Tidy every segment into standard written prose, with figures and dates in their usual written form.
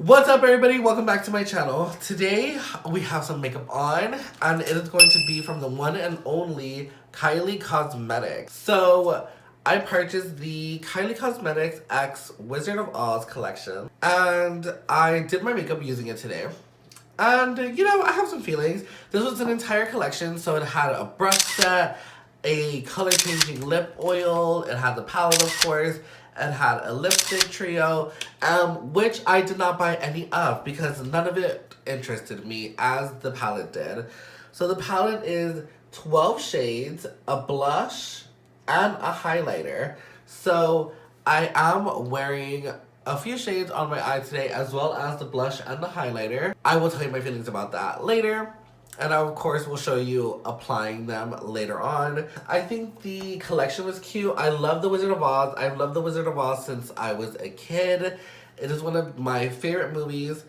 What's up, everybody? Welcome back to my channel. Today we have some makeup on, and it is going to be from the one and only Kylie Cosmetics. So I purchased the Kylie Cosmetics X Wizard of Oz collection, and I did my makeup using it today. And you know, I have some feelings. This was an entire collection, so it had a brush set, a color changing lip oil, it had the palette, of course. It had a lipstick trio, which I did not buy any of because none of it interested me as the palette did. So the palette is 12 shades, a blush, and a highlighter. So I am wearing a few shades on my eye today, as well as the blush and the highlighter. I will tell you my feelings about that later. And I, of course, will show you applying them later on. I think the collection was cute. I love The Wizard of Oz. I've loved The Wizard of Oz since I was a kid. It is one of my favorite movies.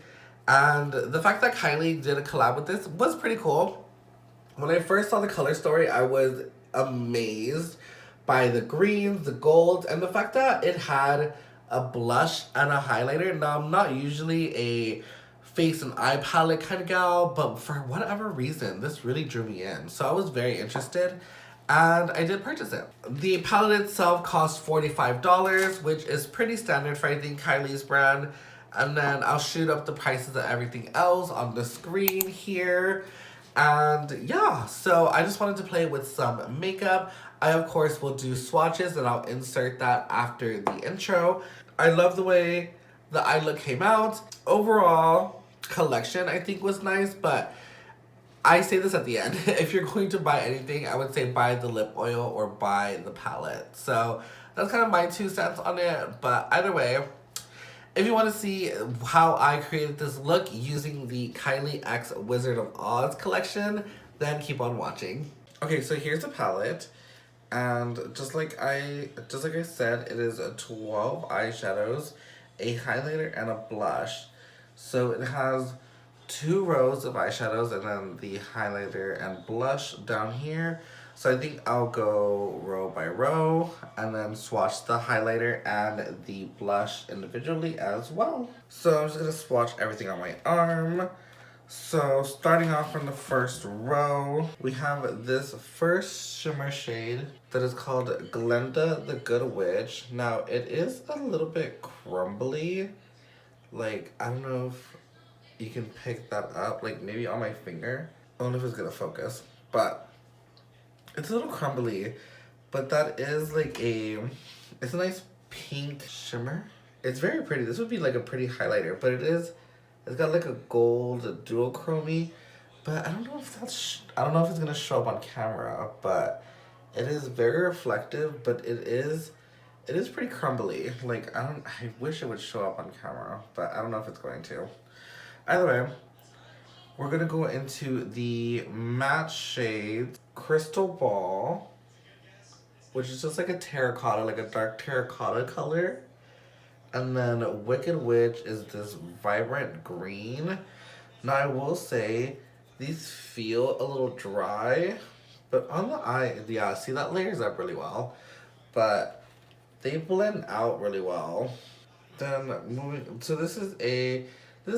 And the fact that Kylie did a collab with this was pretty cool. When I first saw the color story, I was amazed by the greens, the golds, and the fact that it had a blush and a highlighter. Now, I'm not usually a face and eye palette kind of gal, but for whatever reason, this really drew me in. So I was very interested, and I did purchase it. The palette itself cost $45, which is pretty standard for, I think, Kylie's brand. And then I'll shoot up the prices of everything else on the screen here. And yeah, so I just wanted to play with some makeup. I, of course, will do swatches, and I'll insert that after the intro. I love the way the eye look came out. Overall collection, I think, was nice, but I say this at the end. If you're going to buy anything, I would say buy the lip oil or buy the palette. So that's kind of my 2 cents on it. But either way, if you want to see how I created this look using the Kylie X Wizard of Oz collection, then keep on watching. Okay, so here's the palette. And just like I said, it is 12 eyeshadows, a highlighter, and a blush. So it has 2 rows of eyeshadows and then the highlighter and blush down here. So I think I'll go row by row and then swatch the highlighter and the blush individually as well. So I'm just going to swatch everything on my arm. So starting off from the first row, we have this first shimmer shade that is called Glenda the Good Witch. Now it is a little bit crumbly. Like, I don't know if you can pick that up, like maybe on my finger. I don't know if it's gonna focus, but it's a little crumbly. But that is like it's a nice pink shimmer. It's very pretty. This would be like a pretty highlighter, but it's got like a gold duochrome. But I don't know if I don't know if it's gonna show up on camera, but it is very reflective, but it is pretty crumbly. Like, I wish it would show up on camera, but I don't know if it's going to. Either way, we're gonna go into the matte shade Crystal Ball, which is just like a terracotta, like a dark terracotta color. And then Wicked Witch is this vibrant green. Now I will say, these feel a little dry, but on the eye, yeah, see, that layers up really well. But they blend out really well. Then moving, so this is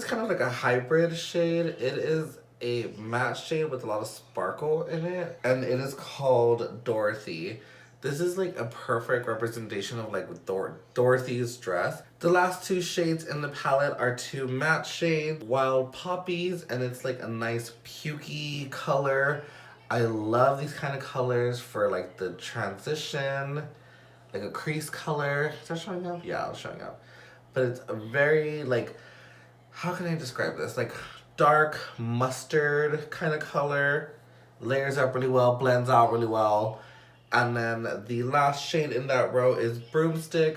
kind of like a hybrid shade. It is a matte shade with a lot of sparkle in it, and it is called Dorothy. This is like a perfect representation of like Dorothy's dress. The last 2 shades in the palette are 2 matte shades, Wild Poppies, and it's like a nice pukey color. I love these kind of colors for like the transition. Like a crease color. Is that showing up? Yeah, it's showing up. But it's a very, like, how can I describe this? Like, dark mustard kind of color. Layers up really well, blends out really well. And then the last shade in that row is Broomstick,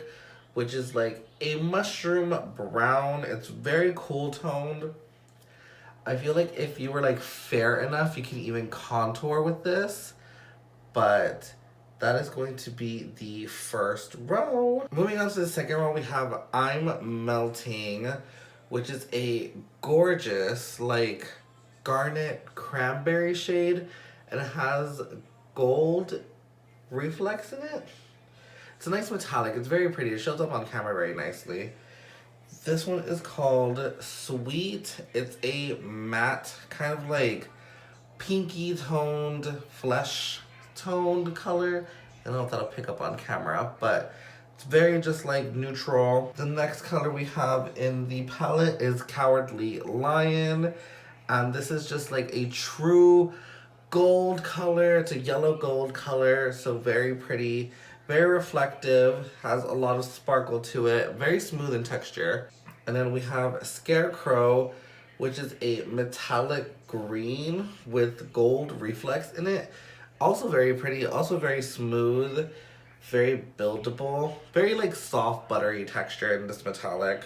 which is like a mushroom brown. It's very cool toned. I feel like if you were like fair enough, you can even contour with this. But that is going to be the first row. Moving on to the second row, we have I'm Melting, which is a gorgeous, like, garnet cranberry shade. And it has gold reflex in it. It's a nice metallic. It's very pretty. It shows up on camera very nicely. This one is called Sweet. It's a matte, kind of like pinky toned, flesh toned color. I don't know if that'll pick up on camera, but it's very just like neutral. The next color we have in the palette is Cowardly Lion. And this is just like a true gold color. It's a yellow gold color, so very pretty, very reflective, has a lot of sparkle to it, very smooth in texture. And then we have Scarecrow, which is a metallic green with gold reflex in it. Also very pretty, also very smooth, very buildable, very like soft buttery texture in this metallic.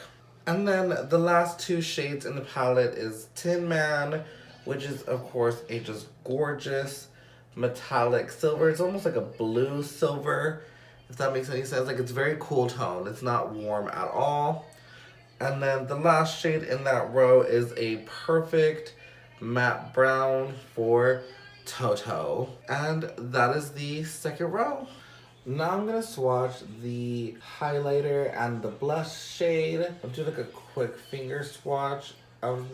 And then the last two shades in the palette is Tin Man, which is of course a just gorgeous metallic silver. It's almost like a blue silver, if that makes any sense. Like, it's very cool tone. It's not warm at all. And then the last shade in that row is a perfect matte brown for Toto. And that is the second row. Now I'm gonna swatch the highlighter and the blush shade. I'll do like a quick finger swatch of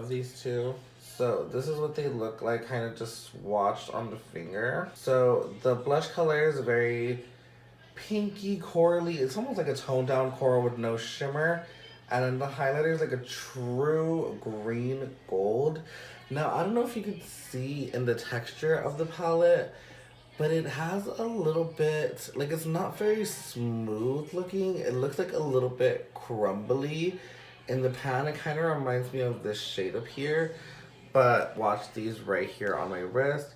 these two. So this is what they look like, kind of just swatched on the finger. So the blush color is very pinky corally. It's almost like a toned down coral with no shimmer. And then the highlighter is like a true green gold. Now I don't know if you can see in the texture of the palette, but it has a little bit, like, it's not very smooth looking. It looks like a little bit crumbly in the pan. It kind of reminds me of this shade up here, but watch these right here on my wrist.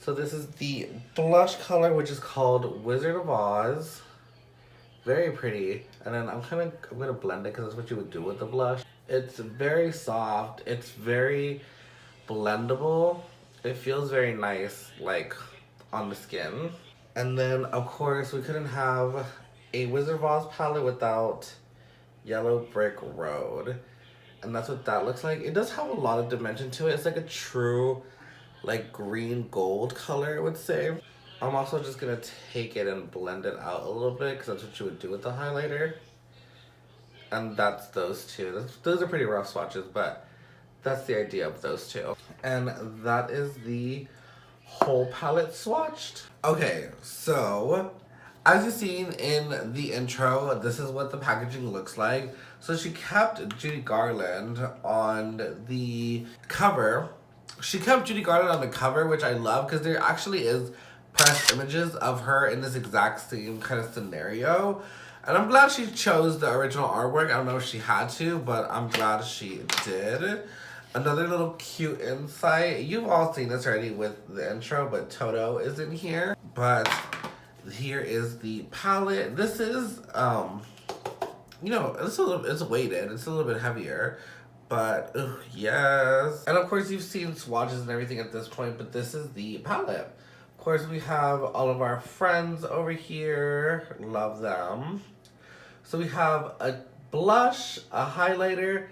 So this is the blush color, which is called Wizard of Oz. Very pretty. And then I'm gonna blend it because that's what you would do with the blush. It's very soft. It's very blendable. It feels very nice, like, on the skin. And then of course we couldn't have a Wizard of Oz palette without Yellow Brick Road. And that's what that looks like. It does have a lot of dimension to it. It's like a true like green gold color, I would say. I'm also just gonna take it and blend it out a little bit because that's what you would do with the highlighter. And that's those two. Those are pretty rough swatches, but that's the idea of those two. And that is the whole palette swatched. Okay, so as you've seen in the intro, this is what the packaging looks like. So she kept Judy Garland on the cover. She kept Judy Garland on the cover, which I love because there actually is press images of her in this exact same kind of scenario. And I'm glad she chose the original artwork. I don't know if she had to, but I'm glad she did. Another little cute insight. You've all seen this already with the intro, but Toto is in here. But here is the palette. This is, you know, it's weighted. It's a little bit heavier. But, yes. And of course, you've seen swatches and everything at this point, but this is the palette. Of course, we have all of our friends over here. Love them. So we have a blush, a highlighter,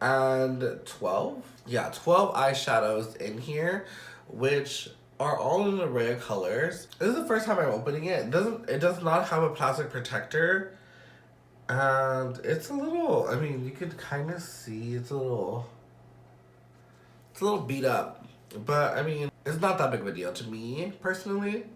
and 12 eyeshadows in here, which are all in an array of colors. This is the first time I'm opening it. It does not have a plastic protector. And it's a little, I mean, you could kind of see it's a little beat up. But I mean, it's not that big of a deal to me personally.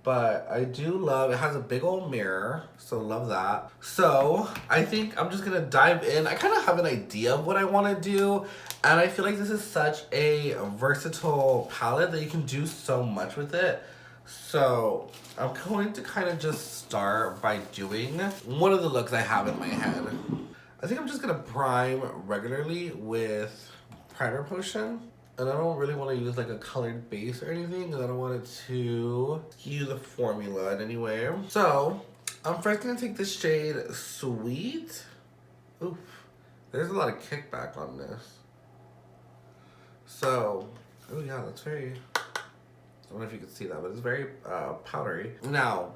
But I do love, it has a big old mirror, so love that. So I think I'm just gonna dive in. I kind of have an idea of what I want to do, and I feel like this is such a versatile palette that you can do so much with it. So I'm going to kind of just start by doing one of the looks I have in my head. I think I'm just gonna prime regularly with Primer Potion. And I don't really want to use like a colored base or anything because I don't want it to skew the formula in any way. So I'm first going to take this shade Sweet. Oof, there's a lot of kickback on this. So, oh yeah, that's very, I don't know if you can see that, but it's very powdery. Now,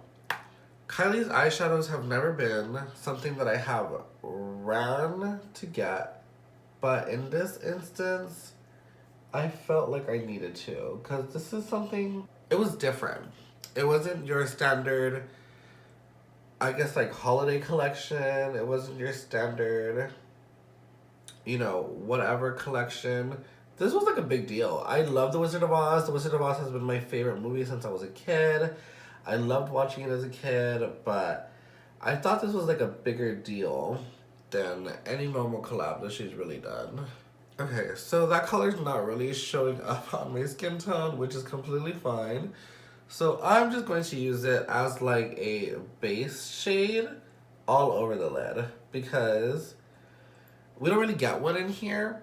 Kylie's eyeshadows have never been something that I have ran to get, but in this instance, I felt like I needed to, because this is something, it was different. It wasn't your standard I guess, like, holiday collection. It wasn't your standard, you know, whatever collection. This was like a big deal. I love The Wizard of Oz. The Wizard of Oz has been my favorite movie since I was a kid. I loved watching it as a kid, but I thought this was like a bigger deal than any normal collab that she's really done. Okay, so that color's not really showing up on my skin tone, which is completely fine. So I'm just going to use it as like a base shade all over the lid because we don't really get one in here.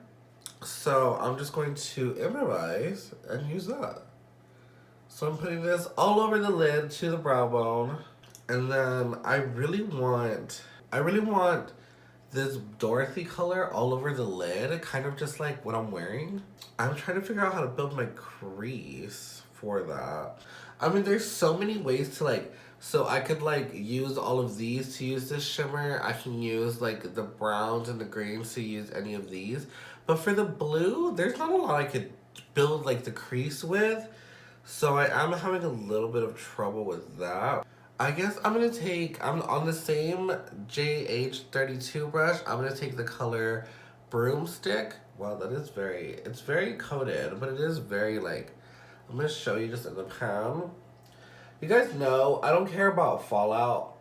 So I'm just going to improvise and use that. So I'm putting this all over the lid to the brow bone. And then I really want this Dorothy color all over the lid, kind of just like what I'm wearing. I'm trying to figure out how to build my crease for that. I mean, there's so many ways to like, so I could like use all of these to use this shimmer. I can use like the browns and the greens to use any of these. But for the blue, there's not a lot I could build like the crease with. So I am having a little bit of trouble with that. I guess I'm on the same JH32 brush, I'm gonna take the color Broomstick. Wow, that is it's very coated, but it is very like, I'm gonna show you just in the pan. You guys know, I don't care about fallout.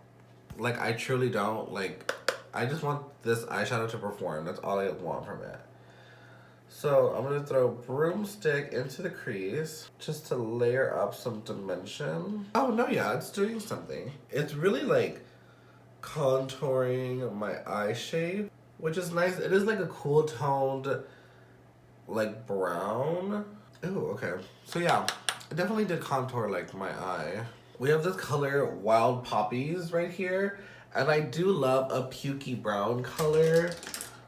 Like, I truly don't. Like, I just want this eyeshadow to perform. That's all I want from it. So I'm gonna throw Broomstick into the crease just to layer up some dimension. Oh no, yeah, it's doing something. It's really like contouring my eye shape, which is nice. It is like a cool toned like brown. Ooh, okay. So yeah, it definitely did contour like my eye. We have this color Wild Poppies right here, and I do love a pukey brown color.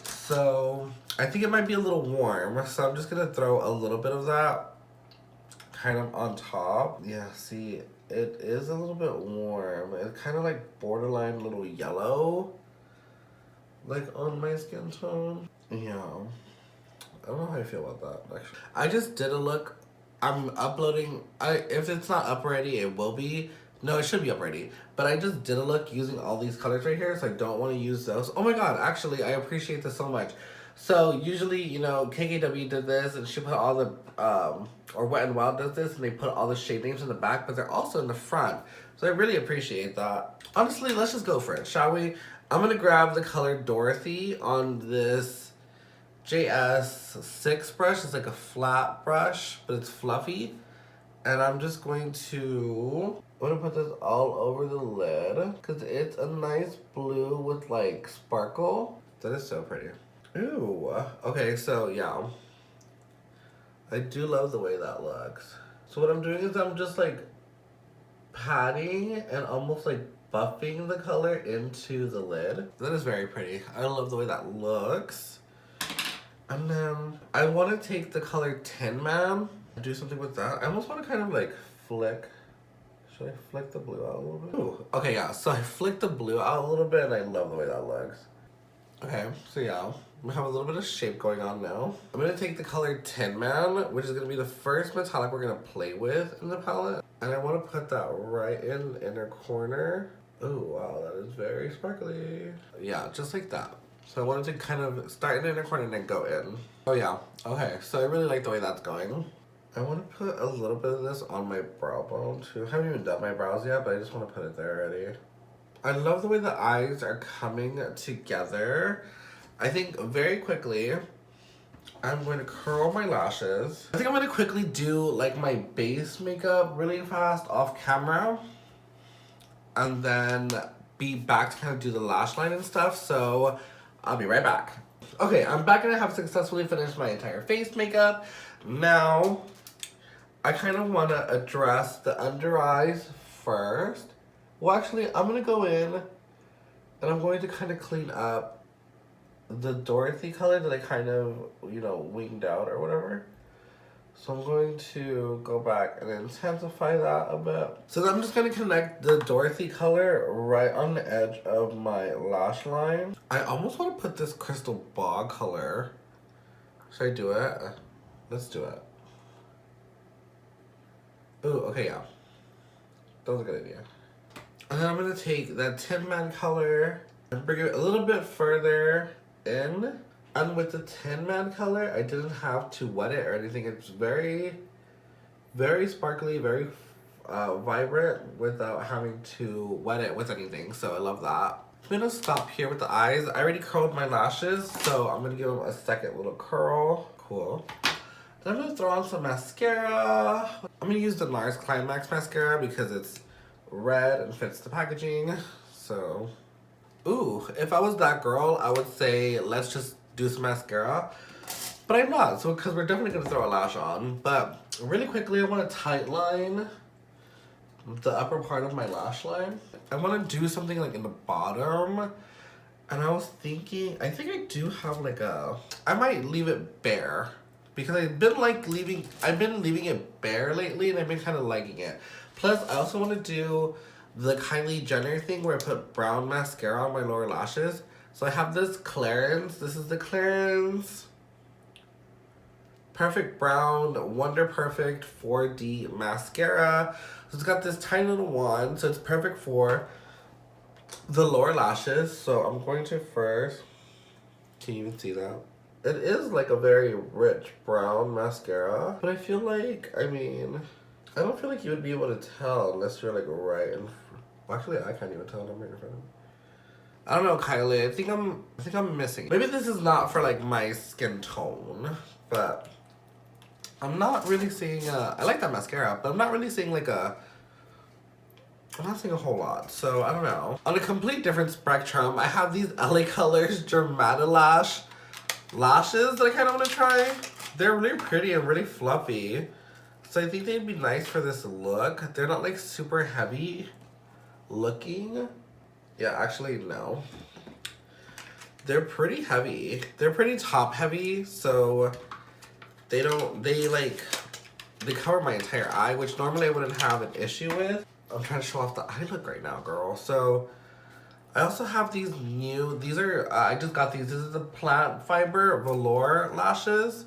So I think it might be a little warm, so I'm just gonna throw a little bit of that kind of on top. Yeah, see, it is a little bit warm. It's kind of like borderline little yellow, like on my skin tone. Yeah, I don't know how I feel about that, actually. I just did a look. I'm uploading, if it's not up already, it will be. No, it should be up already. But I just did a look using all these colors right here, so I don't want to use those. Oh my god, actually, I appreciate this so much. So, usually, you know, KKW did this, and she put all the, or Wet n Wild does this, and they put all the shade names in the back, but they're also in the front. So I really appreciate that. Honestly, let's just go for it, shall we? I'm going to grab the color Dorothy on this JS6 brush. It's like a flat brush, but it's fluffy. And I'm just going to put this all over the lid because it's a nice blue with like sparkle. That is so pretty. Ooh. Okay, so yeah. I do love the way that looks. So what I'm doing is I'm just like patting and almost like buffing the color into the lid. That is very pretty. I love the way that looks. And then I want to take the color Tin Man, do something with that. I almost want to kind of like flick. Should I flick the blue out a little bit? Ooh. Okay, yeah, so I flicked the blue out a little bit and I love the way that looks. Okay, so yeah, we have a little bit of shape going on now. I'm going to take the color Tin Man, which is going to be the first metallic we're going to play with in the palette. And I want to put that right in the inner corner. Oh, wow, that is very sparkly. Yeah, just like that. So I wanted to kind of start in the inner corner and then go in. Oh yeah, okay, so I really like the way that's going. I want to put a little bit of this on my brow bone too. I haven't even done my brows yet, but I just want to put it there already. I love the way the eyes are coming together. I think very quickly, I'm going to curl my lashes. I think I'm going to quickly do like my base makeup really fast off camera. And then be back to kind of do the lash line and stuff, so I'll be right back. Okay, I'm back and I have successfully finished my entire face makeup. Now, I kind of want to address the under eyes first. Well, actually, I'm going to go in and I'm going to kind of clean up the Dorothy color that I kind of, you know, winged out or whatever. So I'm going to go back and intensify that a bit. So then I'm just going to connect the Dorothy color right on the edge of my lash line. I almost want to put this Crystal Bog color. Should I do it? Let's do it. Ooh, okay, yeah. That was a good idea. And then I'm gonna take that Tin Man color and bring it a little bit further in. And with the Tin Man color, I didn't have to wet it or anything. It's very, very sparkly, very vibrant without having to wet it with anything. So I love that. I'm gonna stop here with the eyes. I already curled my lashes, so I'm gonna give them a second little curl. Cool. Then I'm gonna throw on some mascara. I'm gonna use the Nars Climax mascara because it's red and fits the packaging. So, ooh, if I was that girl, I would say let's just do some mascara. But I'm not, so because we're definitely gonna throw a lash on. But really quickly, I want to tight line the upper part of my lash line. I want to do something like in the bottom. And I was thinking, I think I do have like I might leave it bare. Because I've been leaving it bare lately and I've been kind of liking it. Plus, I also want to do the Kylie Jenner thing where I put brown mascara on my lower lashes. So I have this Clarins. This is the Clarins Perfect Brown Wonder Perfect 4D mascara. So it's got this tiny little wand. So it's perfect for the lower lashes. So I'm going to first, can you even see that? It is like a very rich brown mascara, but I feel like, I mean, I don't feel like you would be able to tell unless you're like right in front. Well, actually, I can't even tell. I'm right in front of me. I don't know, Kylie. I think I'm missing. Maybe this is not for like my skin tone, but I'm not really seeing. I like that mascara, but I'm not really seeing like I'm not seeing a whole lot. So I don't know. On a complete different spectrum, I have these LA Colors Dermatolash lashes that I kind of want to try. They're really pretty and really fluffy, so I think they'd be nice for this look. They're not like super heavy looking. Yeah, actually no, they're pretty heavy. They're pretty top heavy, so they cover my entire eye, which normally I wouldn't have an issue with. I'm trying to show off the eye look right now, girl. So I also have these I just got these. This is the Plant Fibre Velour lashes.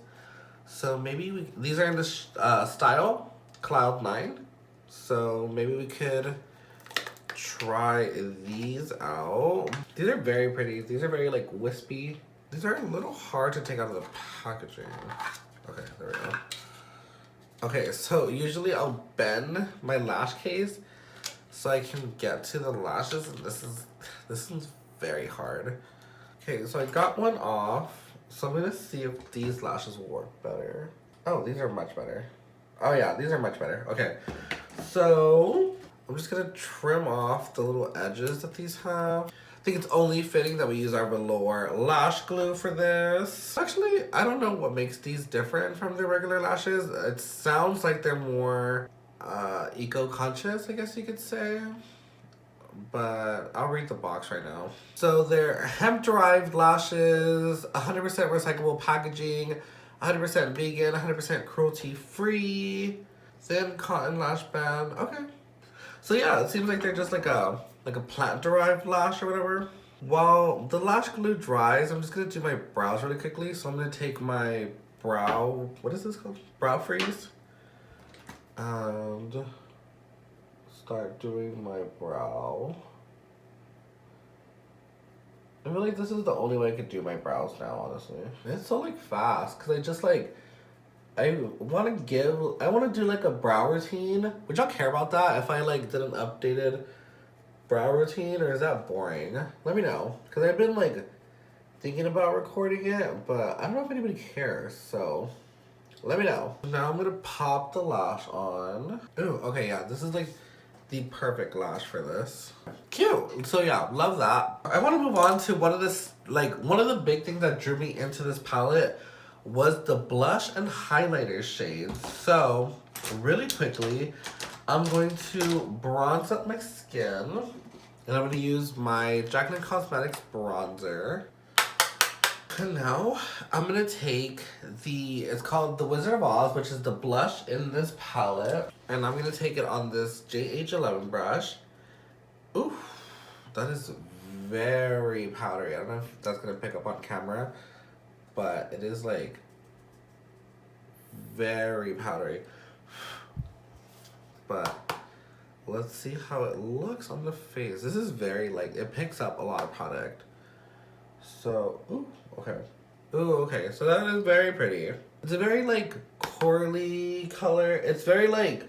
So maybe these are in the style Cloud 9. So maybe we could try these out. These are very pretty. These are very like wispy. These are a little hard to take out of the packaging. Okay, there we go. Okay, so usually I'll bend my lash case so I can get to the lashes, and this is very hard. Okay, so I got one off, so I'm gonna see if these lashes will work better. Oh, these are much better. Oh yeah, these are much better. Okay, so I'm just gonna trim off the little edges that these have. I think it's only fitting that we use our Velour lash glue for this. Actually, I don't know what makes these different from the regular lashes. It sounds like they're more eco-conscious, I guess you could say. But I'll read the box right now. So they're hemp-derived lashes, 100% recyclable packaging, 100% vegan, 100% cruelty-free, thin cotton lash band. Okay. So yeah, it seems like they're just like a plant-derived lash or whatever. While the lash glue dries, I'm just gonna do my brows really quickly. So I'm gonna take my what is this called? Brow freeze. And start doing my brow. I feel like this is the only way I could do my brows now, honestly. It's so like fast, cause I just like, I want to do like a brow routine. Would y'all care about that if I like did an updated brow routine, or is that boring? Let me know, cause I've been like thinking about recording it, but I don't know if anybody cares, so let me know. Now I'm gonna pop the lash on. Ooh, okay, yeah, this is like the perfect lash for this. Cute. So yeah, love that. I want to move on to one of the big things that drew me into this palette was the blush and highlighter shades. So really quickly, I'm going to bronze up my skin, and I'm going to use my Jaclyn Cosmetics bronzer. And now I'm gonna take it's called the Wizard of Oz, which is the blush in this palette. And I'm gonna take it on this JH11 brush. Ooh, that is very powdery. I don't know if that's gonna pick up on camera, but it is like very powdery. But let's see how it looks on the face. This is very, like, it picks up a lot of product. So, ooh, okay. Ooh, okay, so that is very pretty. It's a very, like, corally color. It's very, like,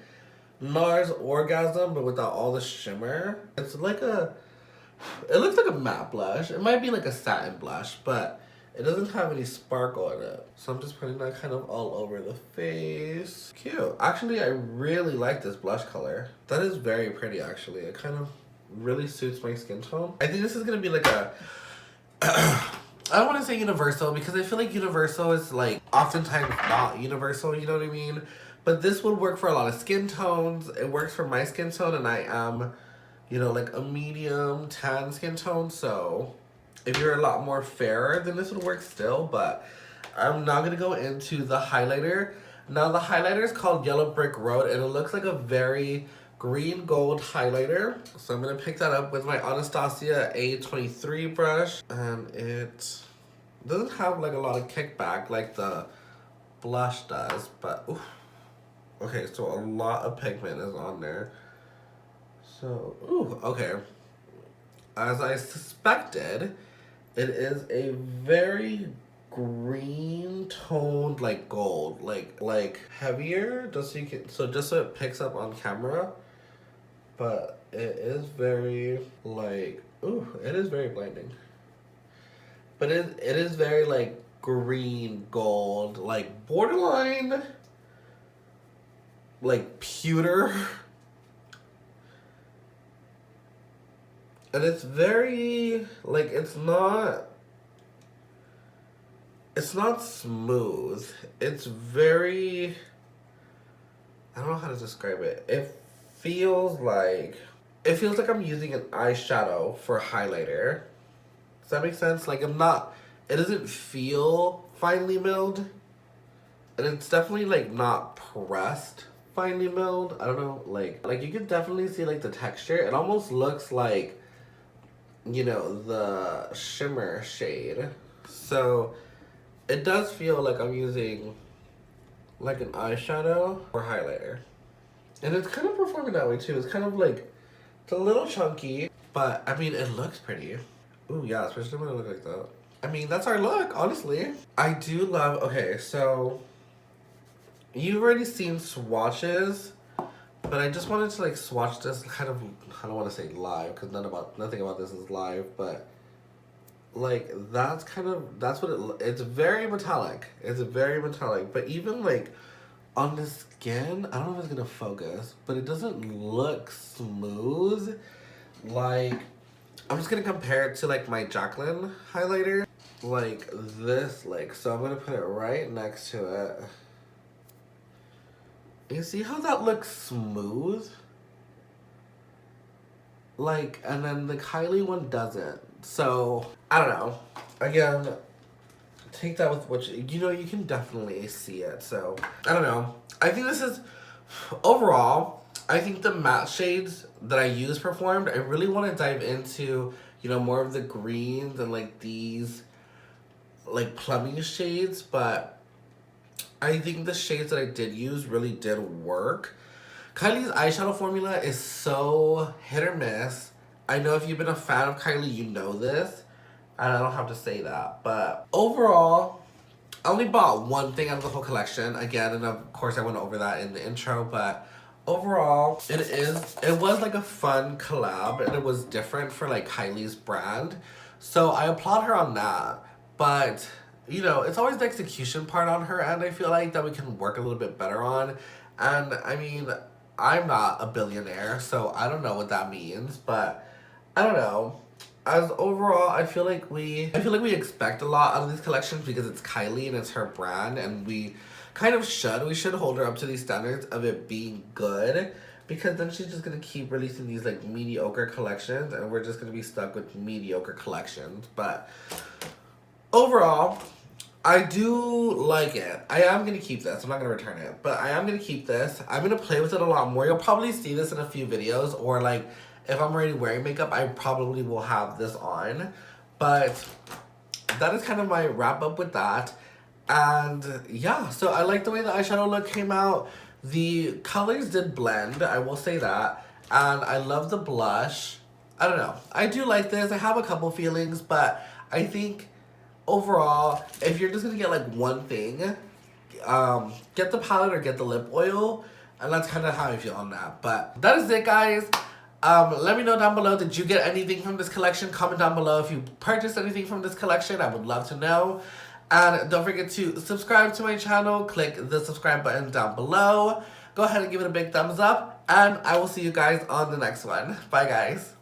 Nars Orgasm, but without all the shimmer. It's like a, it looks like a matte blush. It might be like a satin blush, but it doesn't have any sparkle in it. So I'm just putting that kind of all over the face. Cute. Actually, I really like this blush color. That is very pretty, actually. It kind of really suits my skin tone. I think this is gonna be like a, I don't want to say universal because I feel like universal is like oftentimes not universal, you know what I mean? But this would work for a lot of skin tones. It works for my skin tone, and I am, you know, like a medium tan skin tone. So if you're a lot more fairer, then this would work still. But I'm now gonna go into the highlighter. Now the highlighter is called Yellow Brick Road, and it looks like a very green gold highlighter. So I'm gonna pick that up with my Anastasia A23 brush, and it doesn't have like a lot of kickback like the blush does, but oof. Okay, so a lot of pigment is on there. So, ooh, okay. As I suspected, it is a very green toned like gold, like heavier, just so you can, just so it picks up on camera. But it is very like, ooh, it is very blinding. But it is very like green gold, like borderline like pewter. And it's very like, it's not smooth. It's very, I don't know how to describe it. It feels like I'm using an eyeshadow for highlighter. Does that make sense? Like it doesn't feel finely milled. And it's definitely like not pressed finely milled. I don't know, like you can definitely see like the texture. It almost looks like, you know, the shimmer shade. So it does feel like I'm using like an eyeshadow or highlighter. And it's kind of performing that way too. It's kind of like, it's a little chunky, but I mean, it looks pretty. Ooh, yeah, especially when I look like that. I mean, that's our look, honestly. I do love, okay, so you've already seen swatches, but I just wanted to like swatch this kind of, I don't want to say live because nothing about this is live, but like that's what it's very metallic. It's very metallic, but even like on the skin, I don't know if it's gonna focus, but it doesn't look smooth. Like, I'm just gonna compare it to like my Jaclyn highlighter, like this, like, so I'm gonna put it right next to it. You see how that looks smooth? Like, and then the Kylie one doesn't. So, I don't know. Again, take that with what you know, you can definitely see it. So, I don't know. I think this is, overall, I think the matte shades that I used performed. I really want to dive into, you know, more of the greens and like these, like plummy shades, but I think the shades that I did use really did work. Kylie's eyeshadow formula is so hit or miss. I know if you've been a fan of Kylie, you know this. And I don't have to say that. But overall, I only bought one thing out of the whole collection. Again, and of course I went over that in the intro. But overall, it was like a fun collab. And it was different for like Kylie's brand. So I applaud her on that. But, you know, it's always the execution part on her end, I feel like, that we can work a little bit better on. And, I mean, I'm not a billionaire, so I don't know what that means, but I don't know. As overall, I feel like we expect a lot out of these collections because it's Kylie and it's her brand, and we should hold her up to these standards of it being good, because then she's just gonna keep releasing these like mediocre collections, and we're just gonna be stuck with mediocre collections. But overall, I do like it. I am going to keep this. I'm not going to return it. But I am going to keep this. I'm going to play with it a lot more. You'll probably see this in a few videos. Or like, if I'm already wearing makeup, I probably will have this on. But that is kind of my wrap up with that. And yeah, so I like the way the eyeshadow look came out. The colors did blend. I will say that. And I love the blush. I don't know. I do like this. I have a couple feelings, but I think overall, if you're just gonna get like one thing, get the palette or get the lip oil. And that's kind of how I feel on that. But that is it, guys. Let me know down below, did you get anything from this collection? Comment down below if you purchased anything from this collection. I would love to know. And don't forget to subscribe to my channel. Click the subscribe button down below. Go ahead and give it a big thumbs up. And I will see you guys on the next one. Bye, guys.